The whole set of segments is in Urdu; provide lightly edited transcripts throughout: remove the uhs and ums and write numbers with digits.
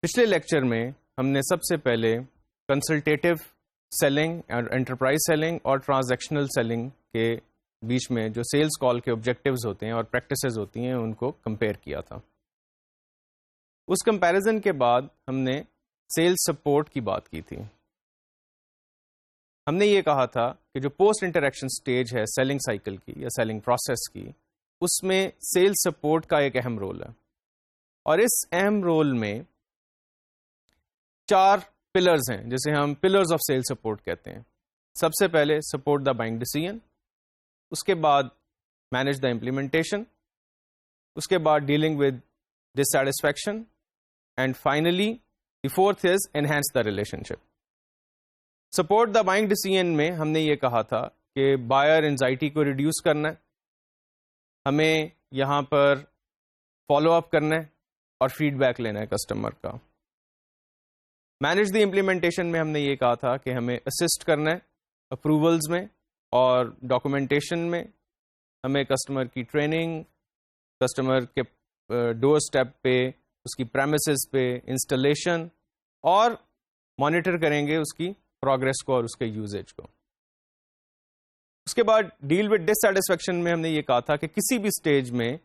پچھلے لیکچر میں ہم نے سب سے پہلے کنسلٹیٹو سیلنگ اور انٹرپرائز سیلنگ اور ٹرانزیکشنل سیلنگ کے بیچ میں جو سیلز کال کے آبجیکٹیوز ہوتے ہیں اور پریکٹسز ہوتی ہیں ان کو کمپیئر کیا تھا. اس کمپیریزن کے بعد ہم نے سیلز سپورٹ کی بات کی تھی. ہم نے یہ کہا تھا کہ جو پوسٹ انٹریکشن سٹیج ہے سیلنگ سائیکل کی یا سیلنگ پروسیس کی، اس میں سیلز سپورٹ کا ایک اہم رول ہے، اور اس اہم رول میں 4 پلرز ہیں جسے ہم پلرز آف سیل سپورٹ کہتے ہیں. سب سے پہلے سپورٹ دا بائنگ ڈیسیژن، اس کے بعد مینج دا امپلیمنٹیشن، اس کے بعد dealing with dissatisfaction, and finally the fourth is enhance the relationship. Support the buying decision میں ہم نے یہ کہا تھا کہ بائر انزائٹی کو ریڈیوس کرنا ہے، ہمیں یہاں پر فالو اپ کرنا ہے اور فیڈ بیک لینا ہے کسٹمر کا. مینج دی امپلیمنٹیشن میں ہم نے یہ کہا تھا کہ ہمیں اسسٹ کرنا ہے اپروولز میں اور ڈاکومنٹیشن میں، ہمیں کسٹمر کی ٹریننگ، کسٹمر کے ڈور اسٹیپ پہ، اس کی پریمیسز پہ انسٹالیشن، اور مانیٹر کریں گے اس کی پروگرس کو اور اس کے یوزیج کو. اس کے بعد ڈیل ود ڈسسیٹسفیکشن میں ہم نے یہ کہا تھا کہ کسی بھی سٹیج میں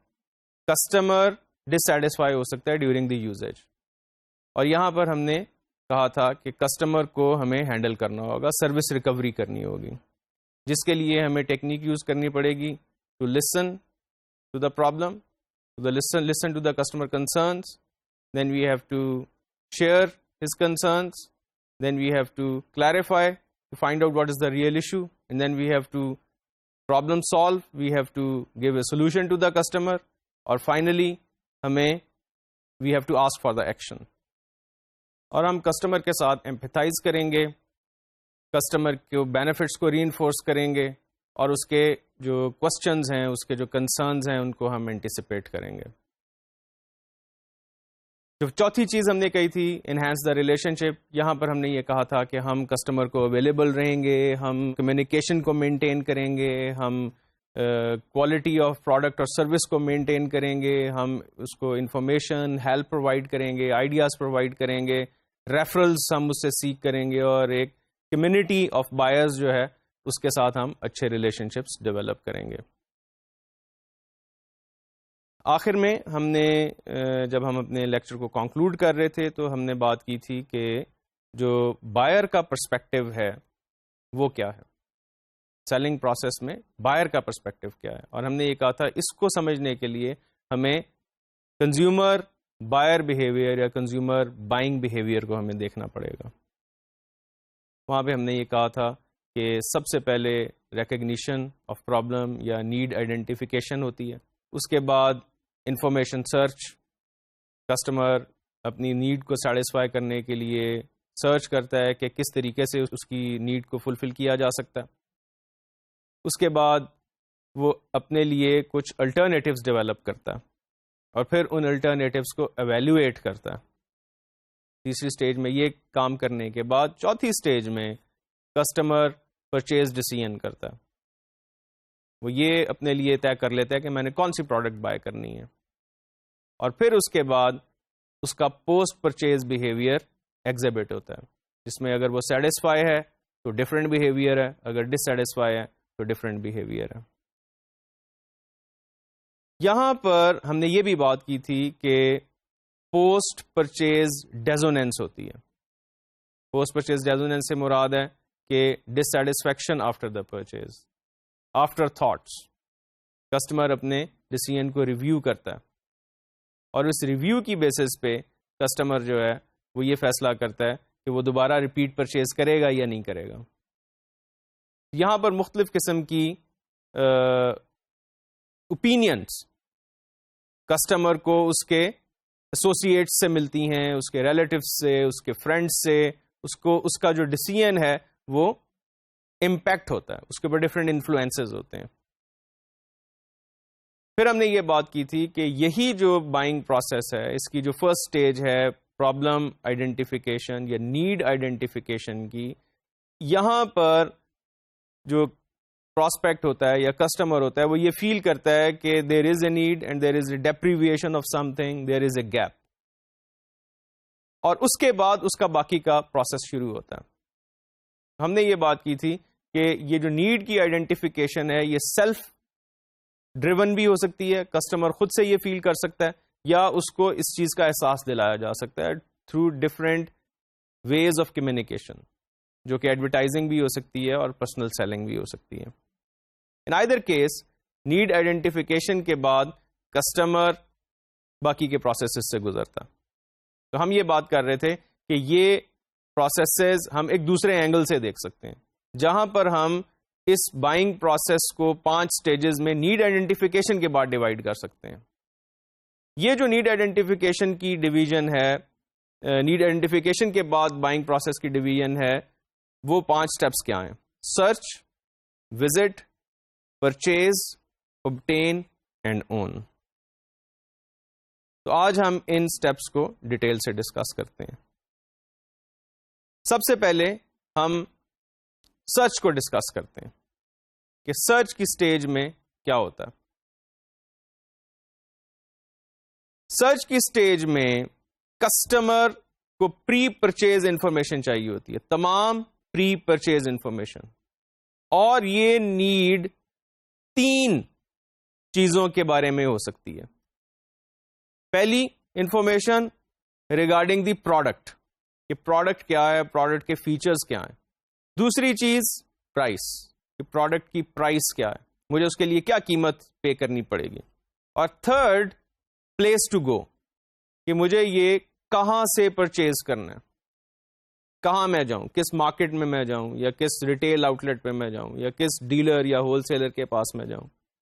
کسٹمر ڈسسیٹسفائی ہو سکتا ہے ڈیورنگ دی یوزیج، اور یہاں پر ہم نے کہا تھا کہ کسٹمر کو ہمیں ہینڈل کرنا ہوگا، سروس ریکوری کرنی ہوگی، جس کے لیے ہمیں ٹیکنیک یوز کرنی پڑے گی to listen to the problem, listen to the customer concerns, then we have to share his concerns, then we have to clarify to find out what is the real issue, and then we have to problem solve, we have to give a solution to the customer, اور finally we have to ask for the action. اور ہم کسٹمر کے ساتھ ایمپیتھائز کریں گے، کسٹمر کے بینیفٹس کو ری انفورس کریں گے، اور اس کے جو کوسچنز ہیں، اس کے جو کنسرنز ہیں، ان کو ہم اینٹیسپیٹ کریں گے. جو چوتھی چیز ہم نے کہی تھی انہینس دا ریلیشن شپ، یہاں پر ہم نے یہ کہا تھا کہ ہم کسٹمر کو اویلیبل رہیں گے، ہم کمیونیکیشن کو مینٹین کریں گے، ہم کوالٹی آف پروڈکٹ اور سروس کو مینٹین کریں گے، ہم اس کو انفارمیشن ہیلپ پرووائڈ کریں گے، آئیڈیاز پرووائڈ کریں گے، ریفرلز ہم اس سے سیکھ کریں گے، اور ایک کمیونٹی آف بائرز جو ہے اس کے ساتھ ہم اچھے ریلیشن شپس ڈیولپ کریں گے. آخر میں ہم نے جب ہم اپنے لیکچر کو کنکلوڈ کر رہے تھے تو ہم نے بات کی تھی کہ جو بائر کا پرسپیکٹو ہے وہ کیا ہے، سیلنگ پروسیس میں بائر کا پرسپیکٹو کیا ہے، اور ہم نے یہ کہا تھا اس کو سمجھنے کے لیے ہمیں کنزیومر بائر بیہیویئر یا کنزیومر بائنگ بیہیویئر کو ہمیں دیکھنا پڑے گا. وہاں پہ ہم نے یہ کہا تھا کہ سب سے پہلے ریکگنیشن آف پرابلم یا نیڈ آئیڈینٹیفیکیشن ہوتی ہے، اس کے بعد انفارمیشن سرچ، کسٹمر اپنی نیڈ کو سیٹسفائی کرنے کے لیے سرچ کرتا ہے کہ کس طریقے سے اس کی نیڈ کو فلفل کیا جا سکتا ہے. اس کے بعد وہ اپنے لیے کچھ الٹرنیٹیوز ڈیولپ کرتا ہے، اور پھر ان الٹرنیٹیوز کو ایویلویٹ کرتا ہے. تیسری سٹیج میں یہ کام کرنے کے بعد چوتھی سٹیج میں کسٹمر پرچیز ڈیسیژن کرتا ہے. وہ یہ اپنے لیے طے کر لیتا ہے کہ میں نے کون سی پروڈکٹ بائی کرنی ہے، اور پھر اس کے بعد اس کا پوسٹ پرچیز بیہیویئر ایگزیبٹ ہوتا ہے، جس میں اگر وہ سیٹسفائی ہے تو ڈفرینٹ بیہیویئر ہے، اگر ڈسسیٹسفائی ہے تو ڈفرینٹ بیہیویئر ہے. یہاں پر ہم نے یہ بھی بات کی تھی کہ پوسٹ پرچیز ڈیزوننس ہوتی ہے. پوسٹ پرچیز ڈیزوننس سے مراد ہے کہ dissatisfaction after the purchase, afterthoughts. Customer اپنے ڈیسیژن کو ریویو کرتا ہے، اور اس ریویو کی بیسس پہ کسٹمر جو ہے وہ یہ فیصلہ کرتا ہے کہ وہ دوبارہ ریپیٹ پرچیز کرے گا یا نہیں کرے گا. یہاں پر مختلف قسم کی اوپینینس کسٹمر کو اس کے ایسوسیٹس سے ملتی ہیں، اس کے ریلیٹیوز سے، اس کے فرینڈس سے، اس کا جو ڈیسیژن ہے وہ امپیکٹ ہوتا ہے، اس کے اوپر ڈفرینٹ انفلوئنسز ہوتے ہیں. پھر ہم نے یہ بات کی تھی کہ یہی جو بائنگ پروسیس ہے، اس کی جو فرسٹ سٹیج ہے پرابلم آئیڈینٹیفیکیشن یا نیڈ آئیڈینٹیفیکیشن کی، یہاں پر جو پراسپیکٹ ہوتا ہے یا کسٹمر ہوتا ہے وہ یہ فیل کرتا ہے کہ there is a need and there is a deprivation of something, there is a gap. اور اس کے بعد اس کا باقی کا پروسیس شروع ہوتا ہے. ہم نے یہ بات کی تھی کہ یہ جو نیڈ کی آئیڈینٹیفیکیشن ہے یہ سیلف ڈریون بھی ہو سکتی ہے, کسٹمر خود سے یہ فیل کر سکتا ہے, یا اس کو اس چیز کا احساس دلایا جا سکتا ہے through different ways of communication, جو کہ ایڈورٹائزنگ بھی ہو سکتی ہے اور پرسنل سیلنگ بھی ہو سکتی ہے. ان آئدر کیس نیڈ آئیڈینٹیفیکیشن کے بعد کسٹمر باقی کے پروسیسز سے گزرتا. تو ہم یہ بات کر رہے تھے کہ یہ پروسیسز ہم ایک دوسرے اینگل سے دیکھ سکتے ہیں, جہاں پر ہم اس بائنگ پروسیس کو 5 سٹیجز میں نیڈ آئیڈینٹیفیکیشن کے بعد ڈیوائڈ کر سکتے ہیں. یہ جو نیڈ آئیڈینٹیفیکیشن کی ڈویژن ہے, نیڈ آئیڈینٹیفیکیشن کے بعد بائنگ پروسیس کی ڈویژن ہے, وہ 5 سٹیپس کیا ہیں؟ Search, visit, purchase, obtain and own. تو آج ہم ان سٹیپس کو ڈیٹیل سے ڈسکس کرتے ہیں. سب سے پہلے ہم سرچ کو ڈسکس کرتے ہیں کہ سرچ کی سٹیج میں کیا ہوتا ہے. سرچ کی سٹیج میں کسٹمر کو پری پرچیز انفارمیشن چاہیے ہوتی ہے, تمام پری پرچیز انفارمیشن, اور یہ نیڈ 3 چیزوں کے بارے میں ہو سکتی ہے. پہلی انفارمیشن ریگارڈنگ دی پروڈکٹ, کہ پروڈکٹ کیا ہے, پروڈکٹ کے فیچرز کیا ہیں. دوسری چیز پرائس, کہ پروڈکٹ کی پرائس کیا ہے, مجھے اس کے لیے کیا قیمت پے کرنی پڑے گی. اور تھرڈ پلیس ٹو گو, کہ مجھے یہ کہاں سے پرچیز کرنا ہے, کہاں میں جاؤں, کس مارکیٹ میں جاؤں, یا کس ریٹیل آؤٹ لیٹ پہ میں جاؤں, یا کس ڈیلر یا ہول سیلر کے پاس میں جاؤں,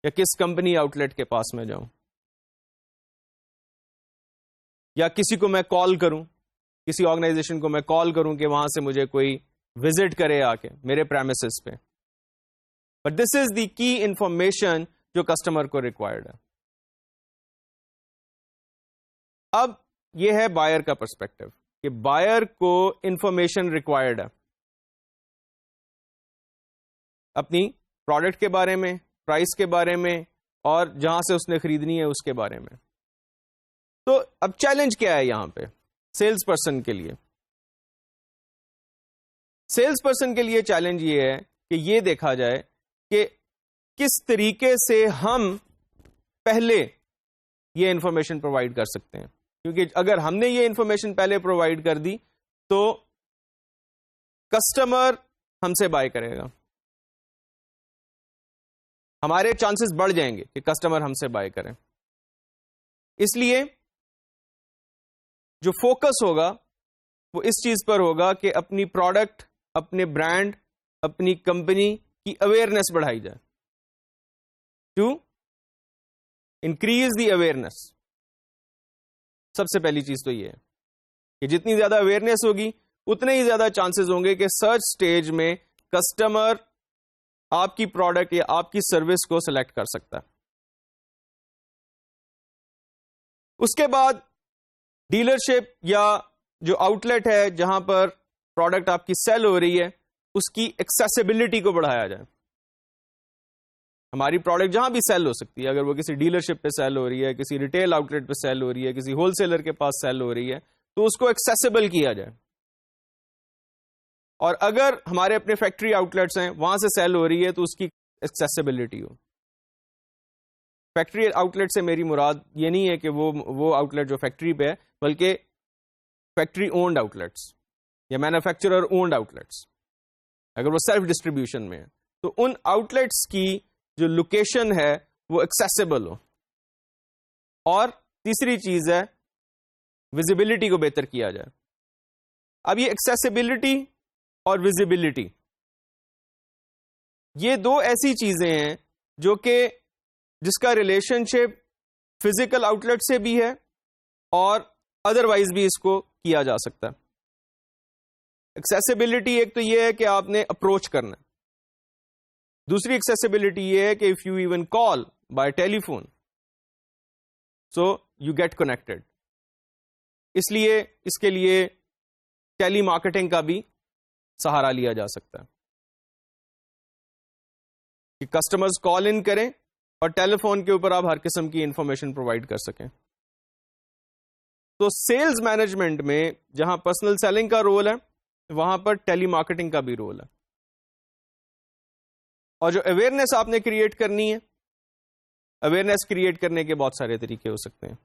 یا کس کمپنی آؤٹ لیٹ کے پاس میں جاؤں, یا کسی کو میں کال کروں, کسی آرگنائزیشن کو میں کال کروں کہ وہاں سے مجھے کوئی وزٹ کرے آ کے میرے پریمیسز پہ. بٹ دس از دی کی انفارمیشن جو کسٹمر کو ریکوائرڈ ہے. اب یہ ہے بائر کا پرسپیکٹو, کہ بائر کو انفارمیشن ریکوائرڈ ہے اپنی پروڈکٹ کے بارے میں, پرائس کے بارے میں, اور جہاں سے اس نے خریدنی ہے اس کے بارے میں. تو اب چیلنج کیا ہے یہاں پہ سیلز پرسن کے لیے؟ سیلز پرسن کے لیے چیلنج یہ ہے کہ یہ دیکھا جائے کہ کس طریقے سے ہم پہلے یہ انفارمیشن پرووائڈ کر سکتے ہیں. کیونکہ اگر ہم نے یہ انفارمیشن پہلے پرووائڈ کر دی تو کسٹمر ہم سے بائی کرے گا, ہمارے چانسز بڑھ جائیں گے کہ کسٹمر ہم سے بائی کریں. اس لیے جو فوکس ہوگا وہ اس چیز پر ہوگا کہ اپنی پروڈکٹ, اپنے برانڈ, اپنی کمپنی کی اویئرنیس بڑھائی جائے, ٹو انکریز دی اویئرنیس. سب سے پہلی چیز تو یہ ہے کہ جتنی زیادہ اویئرنیس ہوگی اتنے ہی زیادہ چانسز ہوں گے کہ سرچ سٹیج میں کسٹمر آپ کی پروڈکٹ یا آپ کی سروس کو سلیکٹ کر سکتا ہے. اس کے بعد ڈیلرشپ یا جو آؤٹ لیٹ ہے جہاں پر پروڈکٹ آپ کی سیل ہو رہی ہے, اس کی ایکسیسیبلٹی کو بڑھایا جائے. ہماری پروڈکٹ جہاں بھی سیل ہو سکتی ہے, اگر وہ کسی ڈیلرشپ پہ سیل ہو رہی ہے, کسی ریٹیل آؤٹ لیٹ پہ سیل ہو رہی ہے, کسی ہول سیلر کے پاس سیل ہو رہی ہے, تو اس کو ایکسیسیبل کیا جائے. اور اگر ہمارے اپنے فیکٹری آؤٹ لیٹس ہیں وہاں سے سیل ہو رہی ہے تو اس کی ایکسیسیبلٹی ہو. فیکٹری آؤٹ لیٹ سے میری مراد یہ نہیں ہے کہ وہ آؤٹ لیٹ جو فیکٹری پہ ہے, بلکہ فیکٹری اونڈ آؤٹ لیٹس یا مینوفیکچرر اونڈ آؤٹ لیٹس, اگر وہ سیلف ڈسٹریبیوشن میں ہے تو ان آؤٹ لیٹس کی جو لوکیشن ہے وہ ایکسیسیبل ہو. اور تیسری چیز ہے ویزیبلٹی کو بہتر کیا جائے. اب یہ ایکسیسیبلٹی اور ویزیبلٹی یہ دو ایسی چیزیں ہیں جو کہ جس کا ریلیشن شپ فزیکل آؤٹ لیٹ سے بھی ہے اور ادروائز بھی اس کو کیا جا سکتا ہے. ایکسیسیبلٹی ایک تو یہ ہے کہ آپ نے اپروچ کرنا ہے, دوسری ایکسیسیبلٹی یہ ہے کہ if you even call by telephone so you get connected. اس لیے اس کے لیے ٹیلی مارکیٹنگ کا بھی سہارا لیا جا سکتا ہے کہ کسٹمرز کال ان کریں اور ٹیلی فون کے اوپر آپ ہر قسم کی انفارمیشن پرووائڈ کر سکیں. تو سیلز مینجمنٹ میں جہاں پرسنل سیلنگ کا رول ہے وہاں پر ٹیلی مارکیٹنگ کا بھی رول ہے. اور جو اویئرنیس آپ نے کریٹ کرنی ہے، اویئرنیس کریٹ کرنے کے بہت سارے طریقے ہو سکتے ہیں.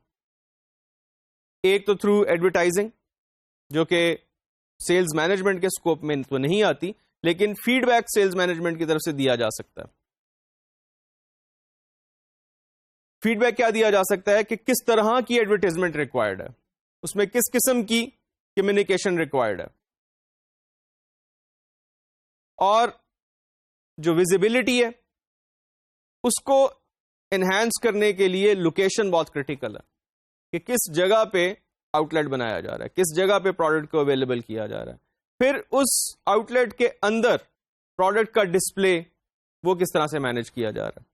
ایک تو تھرو ایڈورٹائزنگ، جو کہ سیلز مینجمنٹ کے اسکوپ میں تو نہیں آتی، لیکن فیڈ بیک سیلز مینجمنٹ کی طرف سے دیا جا سکتا ہے. فیڈ بیک کیا دیا جا سکتا ہے کہ کس طرح کی ایڈورٹائزمنٹ ریکوائرڈ ہے، اس میں کس قسم کی کمیونیکیشن ریکوائرڈ ہے. اور جو ویزیبلٹی ہے اس کو انہینس کرنے کے لیے لوکیشن بہت کریٹیکل ہے کہ کس جگہ پہ آؤٹ لیٹ بنایا جا رہا ہے، کس جگہ پہ پروڈکٹ کو اویلیبل کیا جا رہا ہے. پھر اس آؤٹ لیٹ کے اندر پروڈکٹ کا ڈسپلے وہ کس طرح سے مینج کیا جا رہا ہے.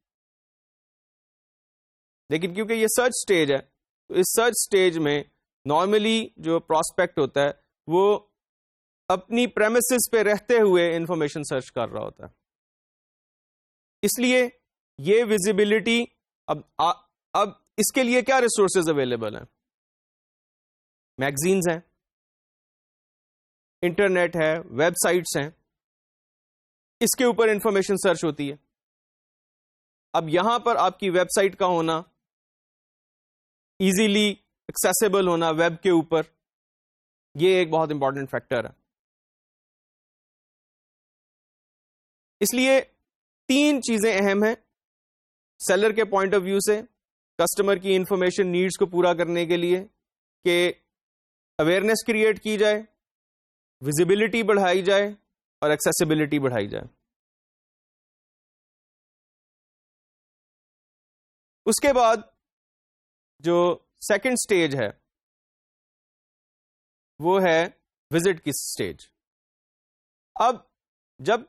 لیکن کیونکہ یہ سرچ سٹیج ہے تو اس سرچ سٹیج میں نارملی جو پراسپیکٹ ہوتا ہے وہ اپنی پریمیسز پہ رہتے ہوئے انفارمیشن سرچ کر رہا ہوتا ہے. اس لیے یہ ویزیبلٹی اب اس کے لیے کیا ریسورسز اویلیبل ہیں؟ میگزینز ہیں، انٹرنیٹ ہے، ویب سائٹس ہیں، اس کے اوپر انفارمیشن سرچ ہوتی ہے. اب یہاں پر آپ کی ویب سائٹ کا ہونا، ایزیلی ایکسیسیبل ہونا ویب کے اوپر، یہ ایک بہت امپورٹنٹ فیکٹر ہے. اس لیے 3 چیزیں اہم ہیں سیلر کے پوائنٹ آف ویو سے کسٹمر کی انفارمیشن نیڈز کو پورا کرنے کے لیے، کہ اویئرنیس کریٹ کی جائے، ویزیبلٹی بڑھائی جائے اور ایکسیسیبلٹی بڑھائی جائے. اس کے بعد جو سیکنڈ سٹیج ہے وہ ہے وزٹ کی سٹیج. اب جب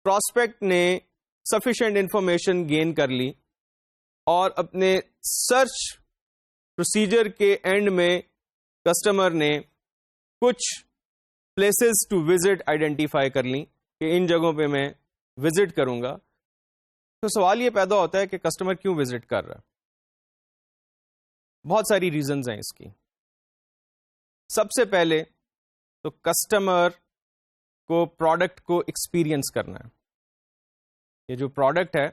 پراسپیکٹ نے سفیشینٹ انفارمیشن گین کر لی اور اپنے سرچ پروسیجر کے اینڈ میں کسٹمر نے کچھ پلیسز ٹو وزٹ آئیڈینٹیفائی کر لی کہ ان جگہوں پہ میں وزٹ کروں گا، تو سوال یہ پیدا ہوتا ہے کہ کسٹمر کیوں وزٹ کر رہا ہے؟ بہت ساری ریزنز ہیں اس کی. سب سے پہلے تو کسٹمر کو پروڈکٹ کو ایکسپیرئنس کرنا ہے. یہ جو پروڈکٹ ہے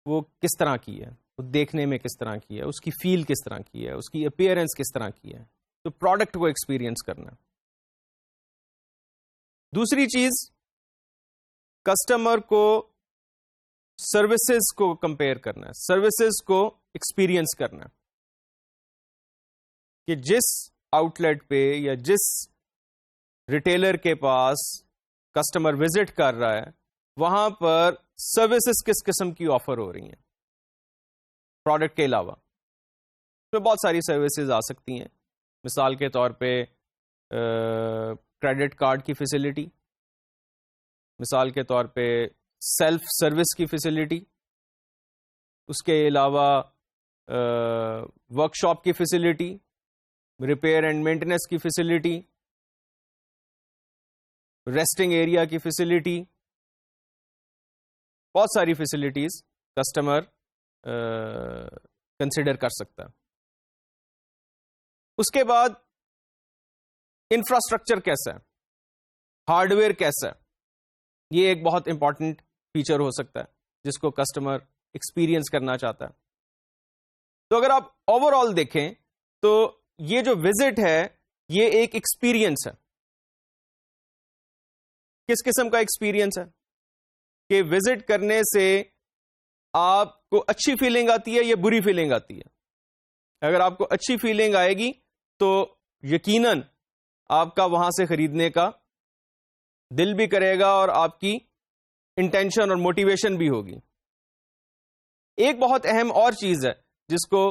وہ کس طرح کی ہے، وہ دیکھنے میں کس طرح کی ہے، اس کی فیل کس طرح کی ہے، اس کی اپیئرنس کس طرح کی ہے. تو پروڈکٹ کو ایکسپیرئنس کرنا ہے. دوسری چیز، کسٹمر کو سروسز کو کمپیئر کرنا ہے، سروسز کو ایکسپیرئنس کرنا ہے کہ جس آؤٹ لیٹ پہ یا جس ریٹیلر کے پاس کسٹمر وزٹ کر رہا ہے وہاں پر سروسز کس قسم کی آفر ہو رہی ہیں پروڈکٹ کے علاوہ. تو بہت ساری سروسز آ سکتی ہیں، مثال کے طور پہ کریڈٹ کارڈ کی فیسلٹی، مثال کے طور پہ سیلف سروس کی فیسلٹی، اس کے علاوہ ورک شاپ کی فیسلٹی، ریپیئر اینڈ مینٹیننس کی فیسلٹی، ریسٹنگ ایریا کی فیسلٹی. بہت ساری فیسلٹیز کسٹمر کنسیڈر کر سکتا ہے. اس کے بعد انفراسٹرکچر کیسا ہے، ہارڈ ویئر کیسا ہے، یہ ایک بہت امپورٹنٹ فیچر ہو سکتا ہے جس کو کسٹمر ایکسپیرئنس کرنا چاہتا ہے. تو اگر آپ اوور آل دیکھیں تو یہ جو وزٹ ہے یہ ایک ایکسپیرئنس ہے. کس قسم کا ایکسپیرئنس ہے کہ وزٹ کرنے سے آپ کو اچھی فیلنگ آتی ہے یا بری فیلنگ آتی ہے؟ اگر آپ کو اچھی فیلنگ آئے گی تو یقیناً آپ کا وہاں سے خریدنے کا دل بھی کرے گا اور آپ کی انٹینشن اور موٹیویشن بھی ہوگی. ایک بہت اہم اور چیز ہے جس کو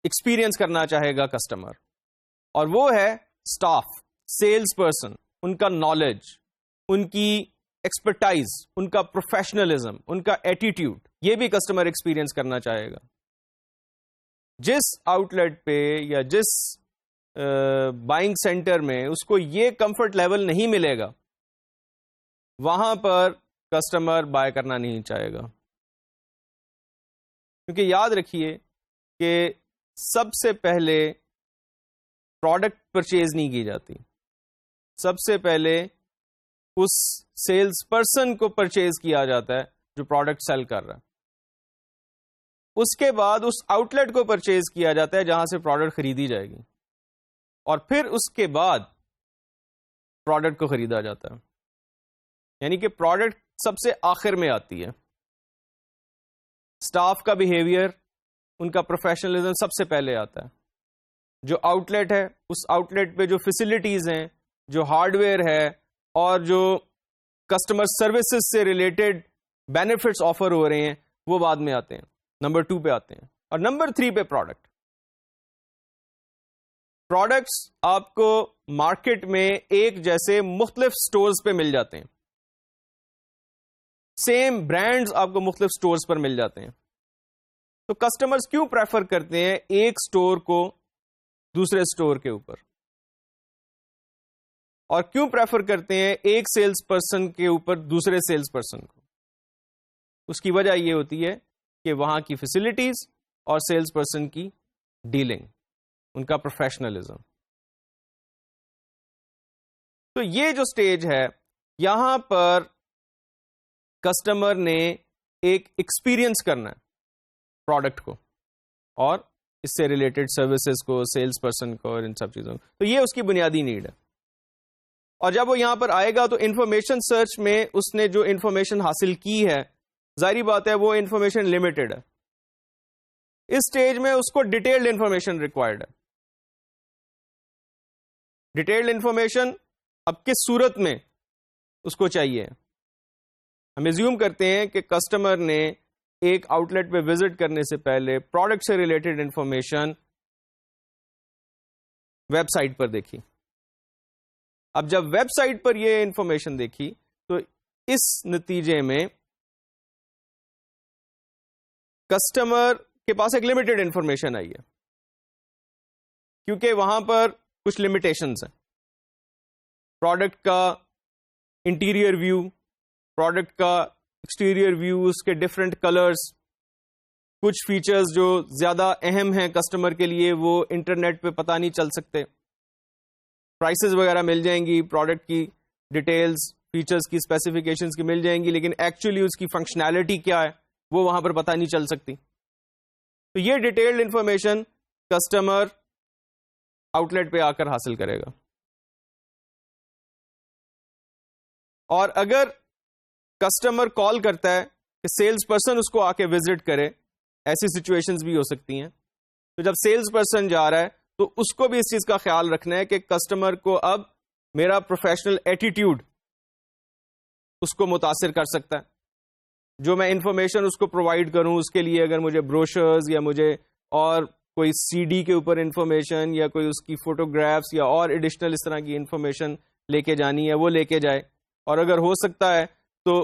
ایکسپیرئنس کرنا چاہے گا کسٹمر، اور وہ ہے اسٹاف، سیلز پرسن، ان کا نالج، ان کی ایکسپرٹائز، ان کا پروفیشنلزم، ان کا ایٹیٹیوڈ، یہ بھی کسٹمر ایکسپیرئنس کرنا چاہے گا. جس آؤٹ لیٹ پہ یا جس بائنگ سینٹر میں اس کو یہ کمفرٹ لیول نہیں ملے گا وہاں پر کسٹمر بائی کرنا نہیں چاہے گا. کیونکہ یاد رکھیے کہ سب سے پہلے پروڈکٹ پرچیز نہیں کی جاتی. سب سے پہلے اس سیلز پرسن کو پرچیز کیا جاتا ہے جو پروڈکٹ سیل کر رہا ہے. اس کے بعد اس آؤٹ لیٹ کو پرچیز کیا جاتا ہے جہاں سے پروڈکٹ خریدی جائے گی, اور پھر اس کے بعد پروڈکٹ کو خریدا جاتا ہے. یعنی کہ پروڈکٹ سب سے آخر میں آتی ہے. اسٹاف کا بیہیویئر, ان کا پروفیشنلزم سب سے پہلے آتا ہے. جو آؤٹ لیٹ ہے, اس آؤٹ لیٹ پہ جو فیسلٹیز ہیں, جو ہارڈ ویئر ہے, اور جو کسٹمر سروسز سے ریلیٹڈ بینیفٹس آفر ہو رہے ہیں, وہ بعد میں آتے ہیں, نمبر 2 پہ آتے ہیں. اور نمبر 3 پہ پروڈکٹ. پروڈکٹس آپ کو مارکیٹ میں ایک جیسے مختلف سٹورز پہ مل جاتے ہیں. سیم برانڈز آپ کو مختلف سٹورز پر مل جاتے ہیں. تو کسٹمرز کیوں پریفر کرتے ہیں ایک سٹور کو دوسرے سٹور کے اوپر, اور کیوں پریفر کرتے ہیں ایک سیلز پرسن کے اوپر دوسرے سیلز پرسن کو؟ اس کی وجہ یہ ہوتی ہے کہ وہاں کی فیسلٹیز اور سیلز پرسن کی ڈیلنگ, ان کا پروفیشنلزم. تو یہ جو سٹیج ہے, یہاں پر کسٹمر نے ایک ایکسپیرئنس کرنا ہے پروڈکٹ کو اور اس سے ریلیٹڈ سروسز کو, سیلز پرسن کو, اور ان سب چیزوں کو. تو یہ اس کی بنیادی نیڈ ہے. اور جب وہ یہاں پر آئے گا تو انفارمیشن سرچ میں اس نے جو انفارمیشن حاصل کی ہے, ظاہری بات ہے وہ انفارمیشن لمیٹڈ ہے. اس سٹیج میں اس کو ڈیٹیلڈ انفارمیشن ریکوائرڈ ہے. ڈیٹیلڈ انفارمیشن اب کس صورت میں اس کو چاہیے؟ ہم ایزیوم کرتے ہیں کہ کسٹمر نے ایک آؤٹ لیٹ پہ وزٹ کرنے سے پہلے پروڈکٹ سے ریلیٹڈ انفارمیشن ویب سائٹ پر دیکھی. اب جب ویب سائٹ پر یہ انفارمیشن دیکھی تو اس نتیجے میں کسٹمر کے پاس ایک لمیٹڈ انفارمیشن آئی ہے, کیونکہ وہاں پر کچھ لمیٹیشنز ہیں. پروڈکٹ کا انٹیریئر ویو, پروڈکٹ کا ایکسٹیریئر ویو, اس کے ڈفرینٹ کلرز, کچھ فیچرز جو زیادہ اہم ہیں کسٹمر کے لیے وہ انٹرنیٹ پہ پتہ نہیں چل سکتے. پرائسز وغیرہ مل جائیں گی, پروڈکٹ کی ڈیٹیلز, فیچرز کی, اسپیسیفکیشنز کی مل جائیں گی, لیکن ایکچولی اس کی فنکشنالٹی کیا ہے وہ وہاں پر پتہ نہیں چل سکتی. تو یہ detailed information customer outlet پہ آ کر حاصل کرے گا. اور اگر کسٹمر کال کرتا ہے کہ سیلز پرسن اس کو آ کے وزٹ کرے, ایسی سچویشنز بھی ہو سکتی ہیں. تو جب سیلز پرسن جا رہا ہے تو اس کو بھی اس چیز کا خیال رکھنا ہے کہ کسٹمر کو اب میرا پروفیشنل ایٹیٹیوڈ اس کو متاثر کر سکتا ہے. جو میں انفارمیشن اس کو پرووائڈ کروں اس کے لیے اگر مجھے بروشرز یا مجھے اور کوئی سی ڈی کے اوپر انفارمیشن یا کوئی اس کی فوٹوگرافس یا اور ایڈیشنل اس طرح کی انفارمیشن لے کے جانی ہے وہ لے کے جائے. اور اگر ہو سکتا ہے تو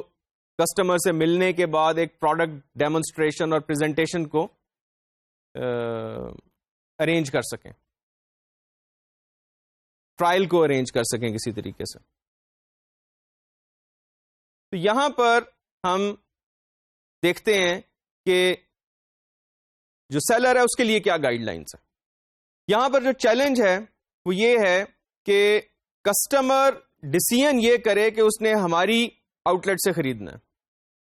کسٹمر سے ملنے کے بعد ایک پروڈکٹ ڈیمونسٹریشن اور پریزنٹیشن کو ارینج کر سکیں, ٹرائل کو ارینج کر سکیں کسی طریقے سے. تو یہاں پر ہم دیکھتے ہیں کہ جو سیلر ہے اس کے لیے کیا گائیڈ لائنس ہیں. یہاں پر جو چیلنج ہے وہ یہ ہے کہ کسٹمر ڈیسیژن یہ کرے کہ اس نے ہماری آؤٹ لیٹ سے خریدنا ہے,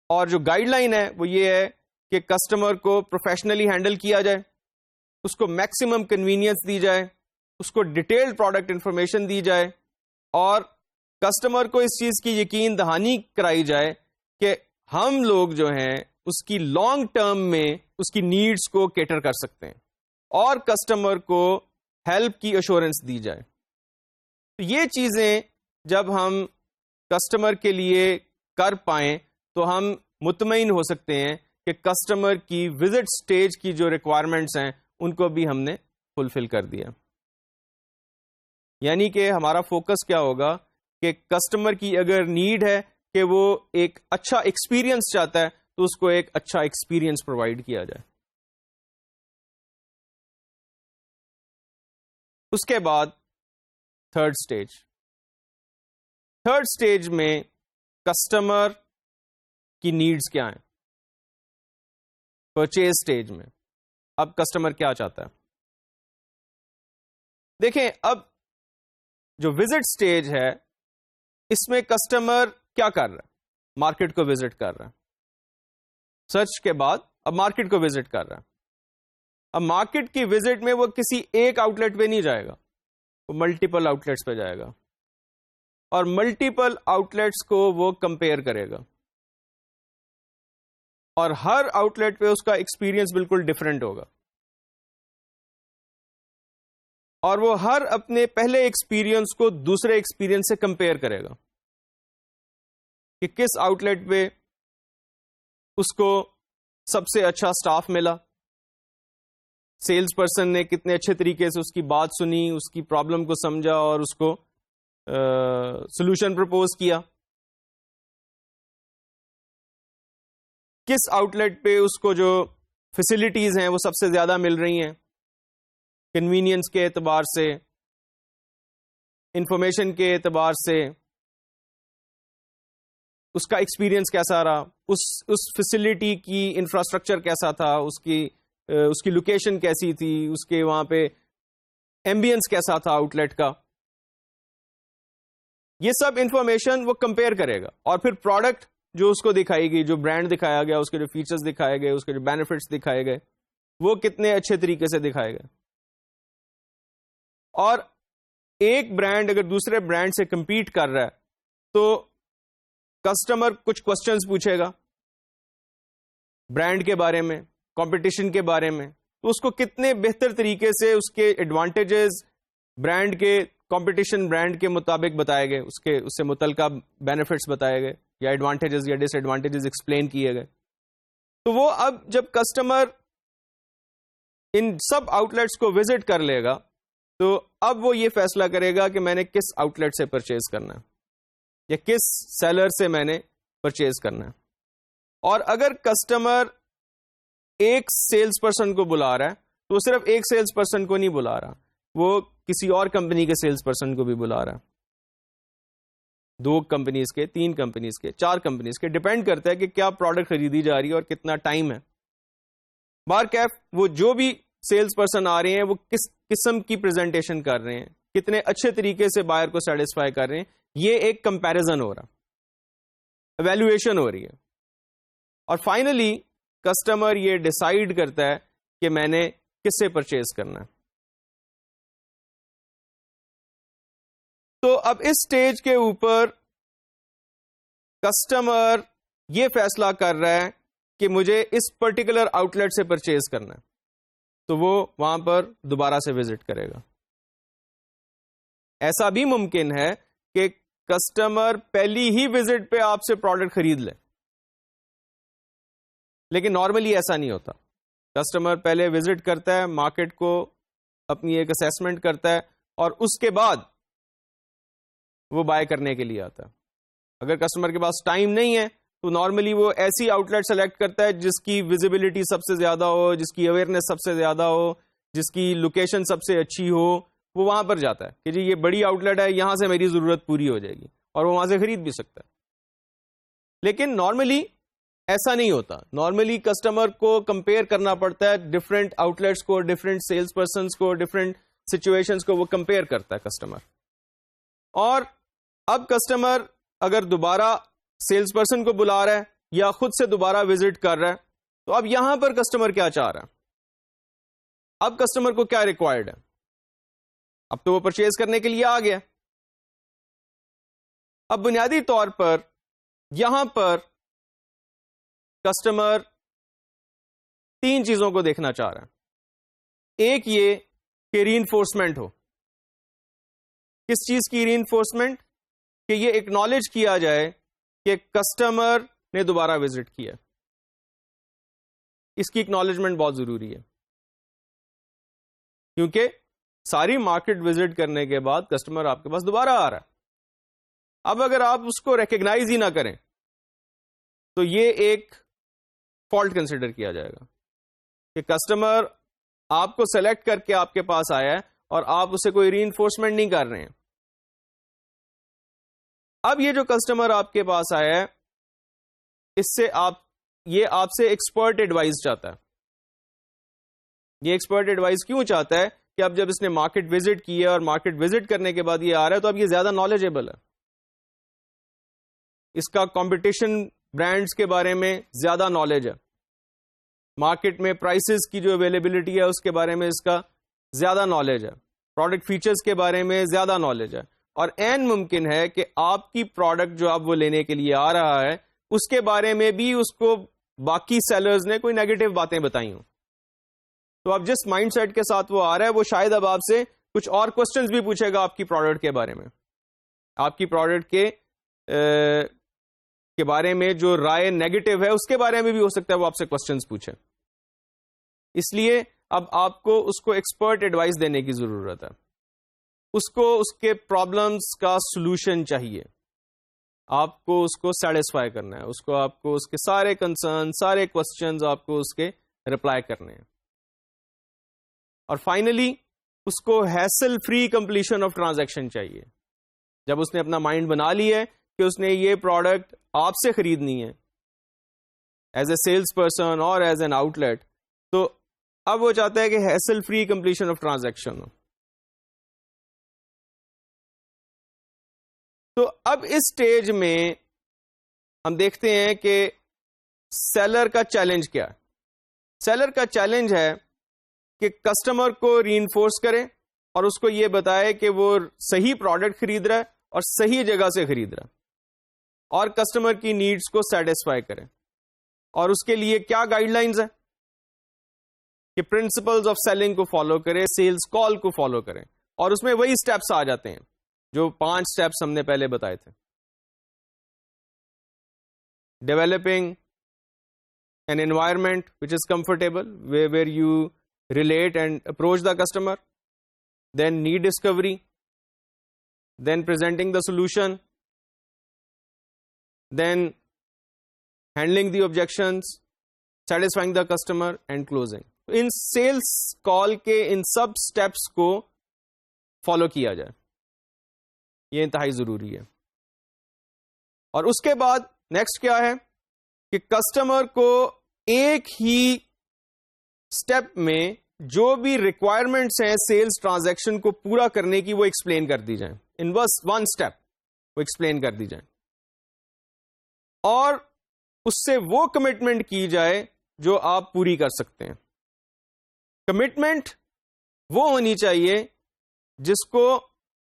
اور جو گائیڈ لائن ہے وہ یہ ہے کہ کسٹمر کو پروفیشنلی ہینڈل کیا جائے, اس کو میکسیمم کنوینئنس دی جائے, اس کو ڈیٹیلڈ پروڈکٹ انفارمیشن دی جائے, اور کسٹمر کو اس چیز کی یقین دہانی کرائی جائے کہ ہم لوگ جو ہیں اس کی لانگ ٹرم میں اس کی نیڈز کو کیٹر کر سکتے ہیں, اور کسٹمر کو ہیلپ کی ایشورنس دی جائے. تو یہ چیزیں جب ہم کسٹمر کے لیے کر پائیں تو ہم مطمئن ہو سکتے ہیں کہ کسٹمر کی وزٹ سٹیج کی جو ریکوائرمنٹس ہیں ان کو بھی ہم نے فلفل کر دیا. یعنی کہ ہمارا فوکس کیا ہوگا کہ کسٹمر کی اگر نیڈ ہے کہ وہ ایک اچھا ایکسپیرئنس چاہتا ہے تو اس کو ایک اچھا ایکسپیرئنس پرووائڈ کیا جائے. اس کے بعد تھرڈ سٹیج میں کسٹمر کی نیڈز کیا ہیں. پرچیز سٹیج میں اب کسٹمر کیا چاہتا ہے. دیکھیں اب جو وزٹ سٹیج ہے اس میں کسٹمر کیا کر رہا ہے؟ مارکیٹ کو وزٹ کر رہا ہے. سرچ کے بعد اب مارکیٹ کو وزٹ کر رہا ہے. اب مارکیٹ کی وزٹ میں وہ کسی ایک آؤٹ لیٹ پہ نہیں جائے گا, وہ ملٹیپل آؤٹ لیٹس پہ جائے گا اور ملٹیپل آؤٹ لیٹس کو وہ کمپیئر کرے گا, اور ہر آؤٹ لیٹ پہ اس کا ایکسپیرئنس بالکل ڈفرینٹ ہوگا, اور وہ ہر اپنے پہلے ایکسپیرئنس کو دوسرے ایکسپیرئنس سے کمپیئر کرے گا کہ کس آؤٹ لیٹ پہ اس کو سب سے اچھا سٹاف ملا, سیلز پرسن نے کتنے اچھے طریقے سے اس کی بات سنی, اس کی پرابلم کو سمجھا اور اس کو سولوشن پرپوز کیا, کس آؤٹ لیٹ پہ اس کو جو فیسلٹیز ہیں وہ سب سے زیادہ مل رہی ہیں, کنوینئنس کے اعتبار سے, انفارمیشن کے اعتبار سے, اس کا ایکسپیرئنس کیسا رہا, اس فیسلٹی کی انفراسٹرکچر کیسا تھا, اس کی لوکیشن کیسی تھی, اس کے وہاں پہ ایمبینس کیسا تھا آؤٹ لیٹ کا. یہ سب انفارمیشن وہ کمپیئر کرے گا, اور پھر پروڈکٹ جو اس کو دکھائی گئی, جو برانڈ دکھایا گیا, اس کے جو فیچرز دکھائے گئے, اس کے جو بینیفٹس دکھائے گئے, وہ کتنے اچھے طریقے سے دکھائے گئے. اور ایک برانڈ اگر دوسرے برانڈ سے کمپیٹ کر رہا ہے تو کسٹمر کچھ کوسچنز پوچھے گا برانڈ کے بارے میں, کمپٹیشن کے بارے میں, تو اس کو کتنے بہتر طریقے سے اس کے ایڈوانٹیجز برانڈ کے, کمپٹیشن برانڈ کے مطابق بتائے گئے, اس سے متعلقہ بینیفٹس بتائے گئے یا ایڈوانٹیجز یا ڈس ایڈوانٹیجز ایکسپلین کیے گئے. تو وہ اب جب customer in sub out let's کو وزٹ کر لے گا تو اب وہ یہ فیصلہ کرے گا کہ میں نے کس آؤٹ لیٹ سے پرچیز کرنا ہے یا کس سیلر سے میں نے پرچیز کرنا ہے. اور اگر کسٹمر ایک سیلز پرسن کو بلا رہا ہے تو وہ صرف ایک سیلز پرسن کو نہیں بلا رہا, وہ کسی اور کمپنی کے سیلز پرسن کو بھی بلا رہا ہے, 2 کمپنیز کے, 3 کمپنیز کے, 4 کمپنیز کے, ڈیپینڈ کرتا ہے کہ کیا پروڈکٹ خریدی جا رہی ہے اور کتنا ٹائم ہے. بارکیف وہ جو بھی سیلز پرسن آ رہے ہیں وہ کس قسم کی پریزنٹیشن کر رہے ہیں, کتنے اچھے طریقے سے بائر کو سیٹسفائی کر رہے ہیں, یہ ایک کمپیریزن ہو رہا, ایویلویشن ہو رہی ہے, اور فائنلی کسٹمر یہ ڈیسائیڈ کرتا ہے کہ میں نے کس سے پرچیز کرنا ہے. تو اب اس سٹیج کے اوپر کسٹمر یہ فیصلہ کر رہا ہے کہ مجھے اس پرٹیکولر آؤٹ لیٹ سے پرچیز کرنا ہے, تو وہ وہاں پر دوبارہ سے وزٹ کرے گا. ایسا بھی ممکن ہے کہ کسٹمر پہلی ہی وزٹ پہ آپ سے پروڈکٹ خرید لے, لیکن نارملی ایسا نہیں ہوتا. کسٹمر پہلے وزٹ کرتا ہے, مارکیٹ کو اپنی ایک اسیسمنٹ کرتا ہے, اور اس کے بعد وہ بائی کرنے کے لیے آتا ہے. اگر کسٹمر کے پاس ٹائم نہیں ہے تو نارملی وہ ایسی آؤٹ لیٹ سلیکٹ کرتا ہے جس کی ویزیبلٹی سب سے زیادہ ہو, جس کی اویئرنیس سب سے زیادہ ہو, جس کی لوکیشن سب سے اچھی ہو, وہ وہاں پر جاتا ہے کہ جی یہ بڑی آؤٹ لیٹ ہے, یہاں سے میری ضرورت پوری ہو جائے گی, اور وہ وہاں سے خرید بھی سکتا ہے. لیکن نارملی ایسا نہیں ہوتا. نارملی کسٹمر کو کمپیئر کرنا پڑتا ہے ڈفرینٹ آؤٹ لیٹس کو, ڈفرینٹ سیلس پرسنس کو, ڈفرینٹ سچویشنس کو وہ کمپیئر کرتا ہے کسٹمر. اور اب کسٹمر اگر دوبارہ سیلس پرسن کو بلا رہا ہے یا خود سے دوبارہ وزٹ کر رہا ہے, تو اب یہاں پر کسٹمر کیا چاہ رہا ہے, اب کسٹمر کو کیا ریکوائرڈ ہے. اب تو وہ پرچیز کرنے کے لیے آ گیا. اب بنیادی طور پر یہاں پر کسٹمر 3 چیزوں کو دیکھنا چاہ رہا ہے. ایک یہ کہ ری انفورسمنٹ ہو. کس چیز کی ری انفورسمنٹ؟ کہ یہ ایکنالج کیا جائے کہ کسٹمر نے دوبارہ وزٹ کیا. اس کی ایکنالجمنٹ بہت ضروری ہے, کیونکہ ساری مارکیٹ وزٹ کرنے کے بعد کسٹمر آپ کے پاس دوبارہ آ رہا ہے. اب اگر آپ اس کو ریکگنائز ہی نہ کریں تو یہ ایک فالٹ کنسیڈر کیا جائے گا کہ کسٹمر آپ کو سلیکٹ کر کے آپ کے پاس آیا ہے اور آپ اسے کوئی ری انفورسمنٹ نہیں کر رہے ہیں. اب یہ جو کسٹمر آپ کے پاس آیا ہے, اس سے آپ سے ایکسپرٹ ایڈوائز چاہتا ہے. یہ ایکسپرٹ ایڈوائز کیوں چاہتا ہے کہ اب جب اس نے مارکیٹ وزٹ کی ہے اور مارکیٹ وزٹ کرنے کے بعد یہ آ رہا ہے تو اب یہ زیادہ نالجیبل ہے, اس کا کمپٹیشن برانڈز کے بارے میں زیادہ نالج ہے, مارکیٹ میں پرائسز کی جو اویلیبلٹی ہے اس کے بارے میں اس کا زیادہ نالج ہے, پروڈکٹ فیچرز کے بارے میں زیادہ نالج ہے, اور عین ممکن ہے کہ آپ کی پروڈکٹ جو اب وہ لینے کے لیے آ رہا ہے اس کے بارے میں بھی اس کو باقی سیلرز نے کوئی نیگیٹو باتیں بتائی ہوں. تو اب جس مائنڈ سیٹ کے ساتھ وہ آ رہا ہے وہ شاید اب آپ سے کچھ اور کوسچنز بھی پوچھے گا آپ کی پروڈکٹ کے بارے میں, آپ کی پروڈکٹ کے بارے میں جو رائے نیگیٹو ہے اس کے بارے میں بھی ہو سکتا ہے وہ آپ سے کوسچنز پوچھے. اس لیے اب آپ کو اس کو ایکسپرٹ ایڈوائس دینے کی ضرورت ہے, اس کو اس کے پرابلمز کا سولوشن چاہیے, آپ کو اس کو سیٹسفائی کرنا ہے, اس کو آپ کو اس کے سارے کنسرن, سارے کوسچنز آپ کو اس کے رپلائی کرنے ہیں, اور فائنلی اس کو hassle free completion of transaction چاہیے. جب اس نے اپنا مائنڈ بنا لی ہے کہ اس نے یہ پروڈکٹ آپ سے خریدنی ہے ایز اے سیلس پرسن اور ایز این آؤٹ لیٹ, تو اب وہ چاہتا ہے کہ hassle free completion of transaction ہو. تو اب اس سٹیج میں ہم دیکھتے ہیں کہ سیلر کا چیلنج کیا ہے. سیلر کا چیلنج ہے کہ کسٹمر کو ری انفورس کرے اور اس کو یہ بتائے کہ وہ صحیح پروڈکٹ خرید رہا ہے اور صحیح جگہ سے خرید رہا ہے, اور کسٹمر کی نیڈز کو سیٹسفائی کرے. اور اس کے لیے کیا گائیڈ لائنز ہیں کہ پرنسپلز آف سیلنگ کو فالو کرے, سیلز کال کو فالو کرے, اور اس میں وہی سٹیپس آ جاتے ہیں جو 5 سٹیپس ہم نے پہلے بتائے تھے. Developing an environment which is comfortable where you relate and approach the customer, then need discovery, then presenting the solution, then handling the objections, satisfying the customer and closing. In sales call کے ان سب steps کو follow کیا جائے, یہ انتہائی ضروری ہے. اور اس کے بعد next کیا ہے کہ کسٹمر کو ایک ہی اسٹیپ میں جو بھی ریکوائرمنٹس ہیں سیلز ٹرانزیکشن کو پورا کرنے کی وہ ایکسپلین کر دی جائیں, ان بس 1 اسٹیپ وہ ایکسپلین کر دی جائیں, اور اس سے وہ کمٹمنٹ کی جائے جو آپ پوری کر سکتے ہیں. کمٹمنٹ وہ ہونی چاہیے جس کو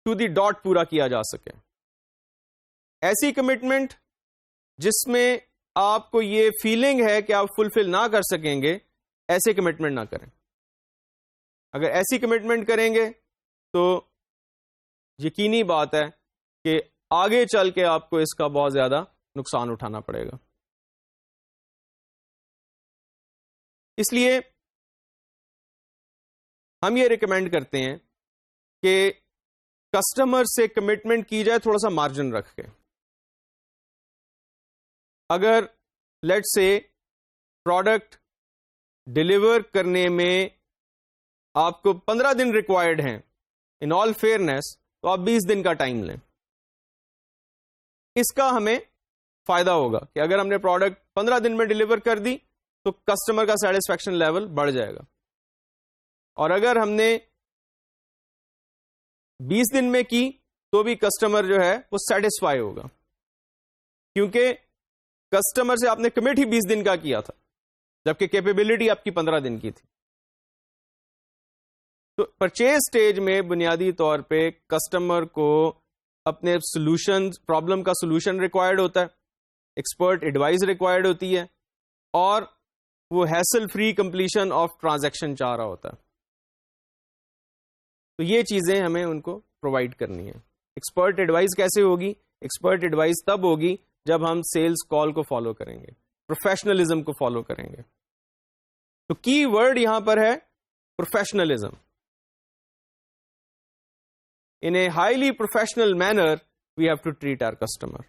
ٹو دی ڈاٹ پورا کیا جا سکے. ایسی کمٹمنٹ جس میں آپ کو یہ فیلنگ ہے کہ آپ فلفل نہ کر سکیں گے, ایسے کمٹمنٹ نہ کریں. اگر ایسی کمٹمنٹ کریں گے تو یقینی بات ہے کہ آگے چل کے آپ کو اس کا بہت زیادہ نقصان اٹھانا پڑے گا. اس لیے ہم یہ ریکمینڈ کرتے ہیں کہ کسٹمر سے کمٹمنٹ کی جائے تھوڑا سا مارجن رکھ کے. اگر لیٹ سے پروڈکٹ ڈلیور کرنے میں آپ کو 15 دن ریکوائرڈ ہیں, ان آل فیئرنیس تو آپ 20 دن کا ٹائم لیں. اس کا ہمیں فائدہ ہوگا کہ اگر ہم نے پروڈکٹ 15 دن میں ڈلیور کر دی تو کسٹمر کا سیٹسفیکشن لیول بڑھ جائے گا, اور اگر ہم نے 20 دن میں کی تو بھی کسٹمر جو ہے وہ سیٹسفائی ہوگا, کیونکہ کسٹمر سے آپ نے کمٹ ہی 20 دن کا کیا تھا جبکہ کیپیبلٹی آپ کی 15 دن کی تھی. تو پرچیز سٹیج میں بنیادی طور پہ کسٹمر کو اپنے سولوشن پرابلم کا سولوشن ریکوائرڈ ہوتا ہے, ایکسپرٹ ایڈوائز ریکوائرڈ ہوتی ہے, اور وہ hassle free completion of transaction چاہ رہا ہوتا ہے. تو یہ چیزیں ہمیں ان کو پرووائڈ کرنی ہے. ایکسپرٹ ایڈوائز کیسے ہوگی؟ ایکسپرٹ ایڈوائز تب ہوگی جب ہم سیلز کال کو فالو کریں گے, پروفیشنلزم کو فالو کریں گے. تو کی ورڈ یہاں پر ہے professionalism. In a highly professional manner, we have to treat our customer.